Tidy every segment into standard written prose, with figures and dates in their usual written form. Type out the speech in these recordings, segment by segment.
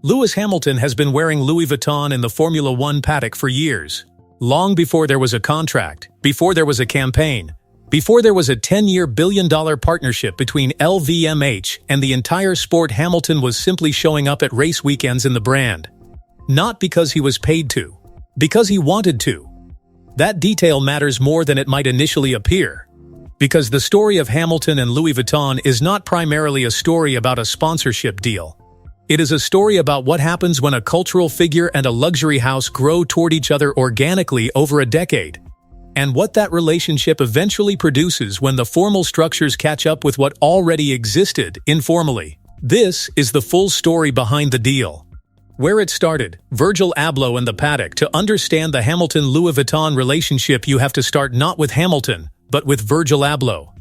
Lewis Hamilton has been wearing Louis Vuitton in the Formula One paddock for years. Long before there was a contract, before there was a campaign, before there was a 10-year billion-dollar partnership between LVMH and the entire sport, Hamilton was simply showing up at race weekends in the brand. Not because he was paid to, because he wanted to. That detail matters more than it might initially appear. Because the story of Hamilton and Louis Vuitton is not primarily a story about a sponsorship deal. It is a story about what happens when a cultural figure and a luxury house grow toward each other organically over a decade, and what that relationship eventually produces when the formal structures catch up with what already existed informally. This is the full story behind the deal. Where it started, Virgil Abloh and the paddock. To understand the Hamilton-Louis Vuitton relationship, you have to start not with Hamilton, but with Virgil Abloh.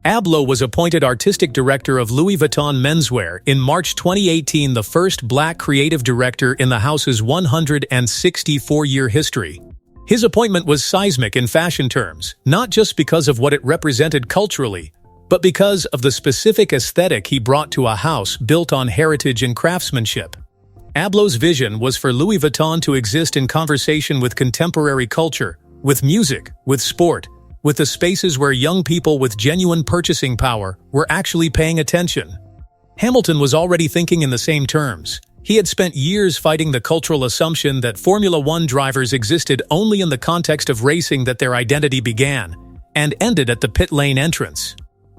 Abloh was appointed artistic director of Louis Vuitton menswear in March 2018, the first black creative director in the house's 164-year history. His appointment was seismic in fashion terms, not just because of what it represented culturally, but because of the specific aesthetic he brought to a house built on heritage and craftsmanship. Abloh's vision was for Louis Vuitton to exist in conversation with contemporary culture, with music, with sport, with the spaces where young people with genuine purchasing power were actually paying attention. Hamilton was already thinking in the same terms. He had spent years fighting the cultural assumption that Formula One drivers existed only in the context of racing, that their identity began and ended at the pit lane entrance.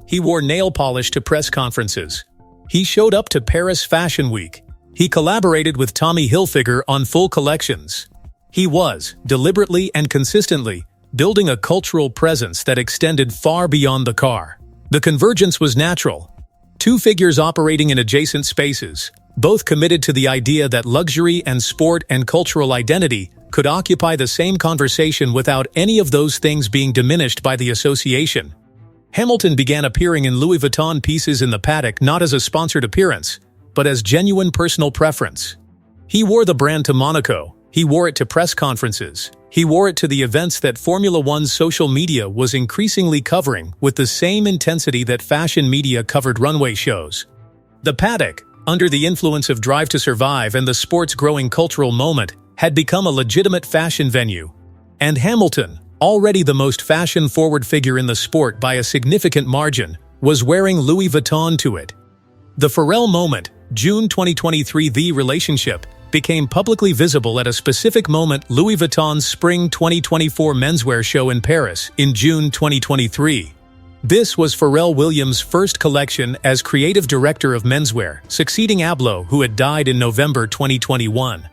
He wore nail polish to press conferences. He showed up to Paris Fashion Week. He collaborated with Tommy Hilfiger on full collections. He was, deliberately and consistently, building a cultural presence that extended far beyond the car. The convergence was natural. Two figures operating in adjacent spaces, both committed to the idea that luxury and sport and cultural identity could occupy the same conversation without any of those things being diminished by the association. Hamilton began appearing in Louis Vuitton pieces in the paddock not as a sponsored appearance, but as genuine personal preference. He wore the brand to Monaco. He wore it to press conferences. He wore it to the events that Formula One's social media was increasingly covering with the same intensity that fashion media covered runway shows. The paddock, under the influence of Drive to Survive and the sport's growing cultural moment, had become a legitimate fashion venue. And Hamilton, already the most fashion-forward figure in the sport by a significant margin, was wearing Louis Vuitton to it. The Pharrell moment, June 2023. The relationship became publicly visible at a specific moment: Louis Vuitton's Spring 2024 menswear show in Paris in June 2023. This was Pharrell Williams' first collection as creative director of menswear, succeeding Abloh, who had died in November 2021.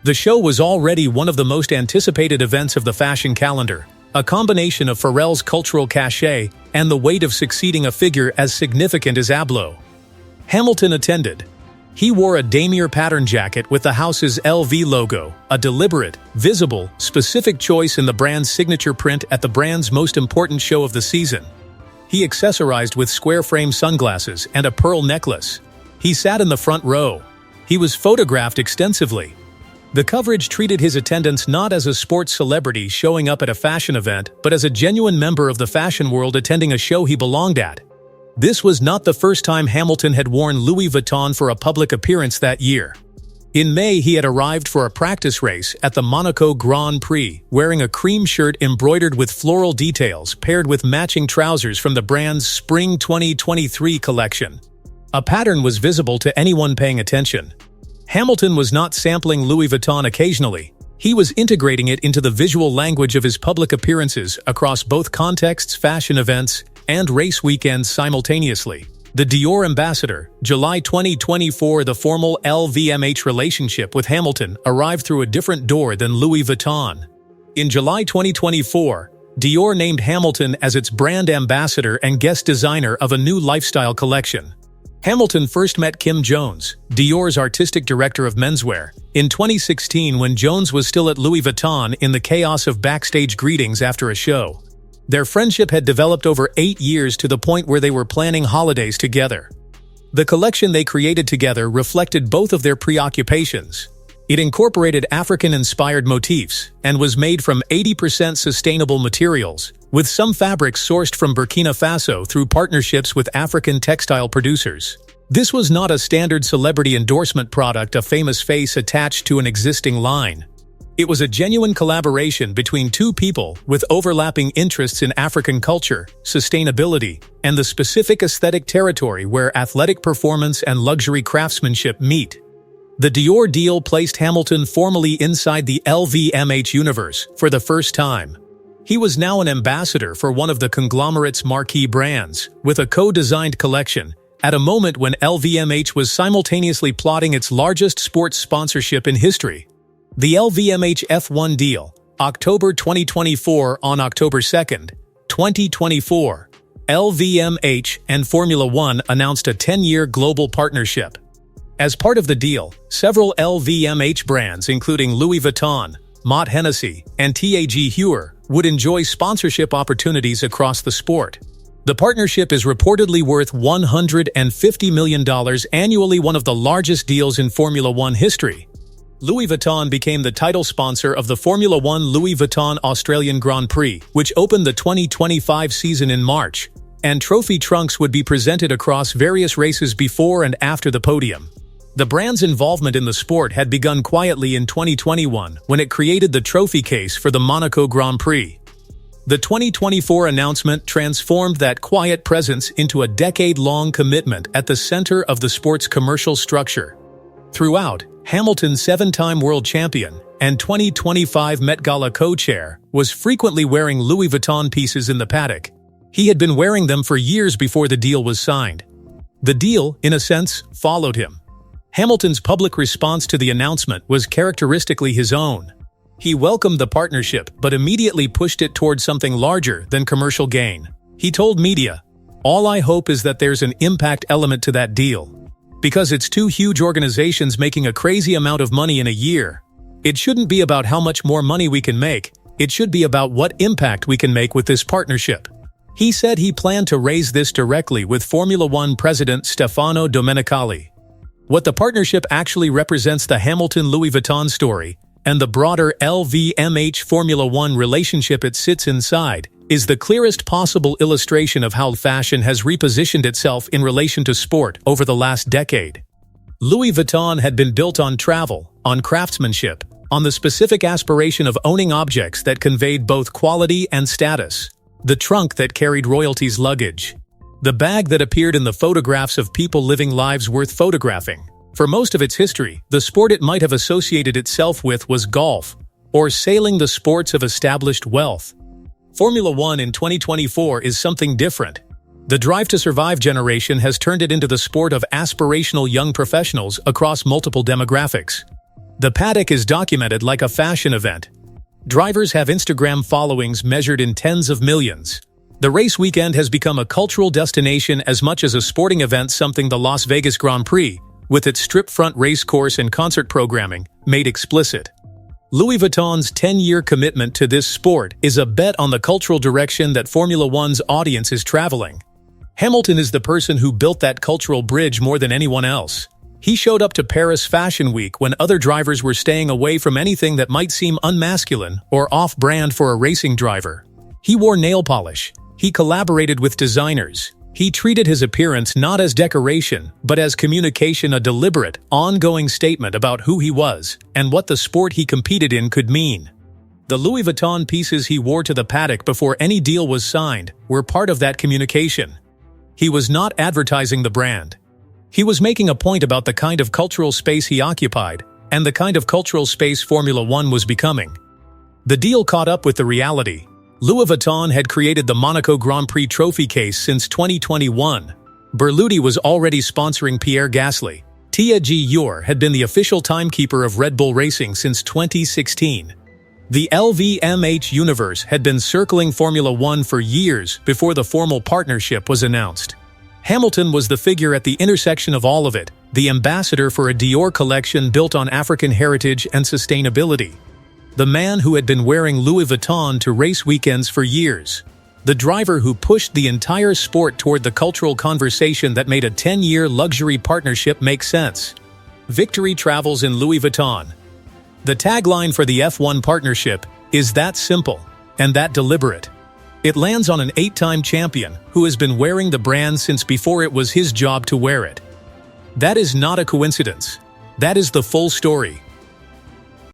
The show was already one of the most anticipated events of the fashion calendar, a combination of Pharrell's cultural cachet and the weight of succeeding a figure as significant as Abloh. Hamilton attended. He wore a damier pattern jacket with the house's LV logo, a deliberate, visible, specific choice in the brand's signature print at the brand's most important show of the season. He accessorized with square-frame sunglasses and a pearl necklace. He sat in the front row. He was photographed extensively. The coverage treated his attendance not as a sports celebrity showing up at a fashion event, but as a genuine member of the fashion world attending a show he belonged at. This was not the first time Hamilton had worn Louis Vuitton for a public appearance that year. In May, he had arrived for a practice race at the Monaco Grand Prix, wearing a cream shirt embroidered with floral details paired with matching trousers from the brand's Spring 2023 collection. A pattern was visible to anyone paying attention. Hamilton was not sampling Louis Vuitton occasionally. He was integrating it into the visual language of his public appearances across both contexts, fashion events, and race weekends simultaneously. The Dior ambassador, July 2024. The formal LVMH relationship with Hamilton arrived through a different door than Louis Vuitton. In July 2024, Dior named Hamilton as its brand ambassador and guest designer of a new lifestyle collection. Hamilton first met Kim Jones, Dior's artistic director of menswear, in 2016 when Jones was still at Louis Vuitton in the chaos of backstage greetings after a show. Their friendship had developed over 8 years to the point where they were planning holidays together. The collection they created together reflected both of their preoccupations. It incorporated African-inspired motifs and was made from 80% sustainable materials, with some fabrics sourced from Burkina Faso through partnerships with African textile producers. This was not a standard celebrity endorsement product, a famous face attached to an existing line. It was a genuine collaboration between two people with overlapping interests in African culture, sustainability, and the specific aesthetic territory where athletic performance and luxury craftsmanship meet. The Dior deal placed Hamilton formally inside the LVMH universe for the first time. He was now an ambassador for one of the conglomerate's marquee brands, with a co-designed collection, at a moment when LVMH was simultaneously plotting its largest sports sponsorship in history. The LVMH F1 deal, October 2024. On October 2nd, 2024, LVMH and Formula One announced a 10-year global partnership. As part of the deal, several LVMH brands including Louis Vuitton, Mott Hennessy, and TAG Heuer would enjoy sponsorship opportunities across the sport. The partnership is reportedly worth $150 million annually, one of the largest deals in Formula One history. Louis Vuitton became the title sponsor of the Formula One Louis Vuitton Australian Grand Prix, which opened the 2025 season in March, and trophy trunks would be presented across various races before and after the podium. The brand's involvement in the sport had begun quietly in 2021 when it created the trophy case for the Monaco Grand Prix. The 2024 announcement transformed that quiet presence into a decade-long commitment at the center of the sport's commercial structure. Throughout, Hamilton, seven-time world champion and 2025 Met Gala co-chair, was frequently wearing Louis Vuitton pieces in the paddock. He had been wearing them for years before the deal was signed. The deal, in a sense, followed him. Hamilton's public response to the announcement was characteristically his own. He welcomed the partnership but immediately pushed it toward something larger than commercial gain. He told media, "All I hope is that there's an impact element to that deal. Because it's two huge organizations making a crazy amount of money in a year. It shouldn't be about how much more money we can make, it should be about what impact we can make with this partnership." He said he planned to raise this directly with Formula One president Stefano Domenicali. What the partnership actually represents, the Hamilton-Louis Vuitton story, and the broader LVMH Formula One relationship it sits inside, is the clearest possible illustration of how fashion has repositioned itself in relation to sport over the last decade. Louis Vuitton had been built on travel, on craftsmanship, on the specific aspiration of owning objects that conveyed both quality and status. The trunk that carried royalty's luggage. The bag that appeared in the photographs of people living lives worth photographing. For most of its history, the sport it might have associated itself with was golf, or sailing, the sports of established wealth. Formula One in 2024 is something different. The Drive to Survive generation has turned it into the sport of aspirational young professionals across multiple demographics. The paddock is documented like a fashion event. Drivers have Instagram followings measured in tens of millions. The race weekend has become a cultural destination as much as a sporting event, something the Las Vegas Grand Prix, with its strip-front race course and concert programming, made explicit. Louis Vuitton's 10-year commitment to this sport is a bet on the cultural direction that Formula One's audience is traveling. Hamilton is the person who built that cultural bridge more than anyone else. He showed up to Paris Fashion Week when other drivers were staying away from anything that might seem unmasculine or off-brand for a racing driver. He wore nail polish. He collaborated with designers. He treated his appearance not as decoration, but as communication, a deliberate, ongoing statement about who he was and what the sport he competed in could mean. The Louis Vuitton pieces he wore to the paddock before any deal was signed were part of that communication. He was not advertising the brand. He was making a point about the kind of cultural space he occupied and the kind of cultural space Formula One was becoming. The deal caught up with the reality. Louis Vuitton had created the Monaco Grand Prix trophy case since 2021. Berluti was already sponsoring Pierre Gasly. TTiS&x had been the official timekeeper of Red Bull Racing since 2016. The LVMH universe had been circling Formula One for years before the formal partnership was announced. Hamilton was the figure at the intersection of all of it, the ambassador for a Dior collection built on African heritage and sustainability. The man who had been wearing Louis Vuitton to race weekends for years. The driver who pushed the entire sport toward the cultural conversation that made a 10-year luxury partnership make sense. Victory travels in Louis Vuitton. The tagline for the F1 partnership is that simple and that deliberate. It lands on an 8-time champion who has been wearing the brand since before it was his job to wear it. That is not a coincidence. That is the full story.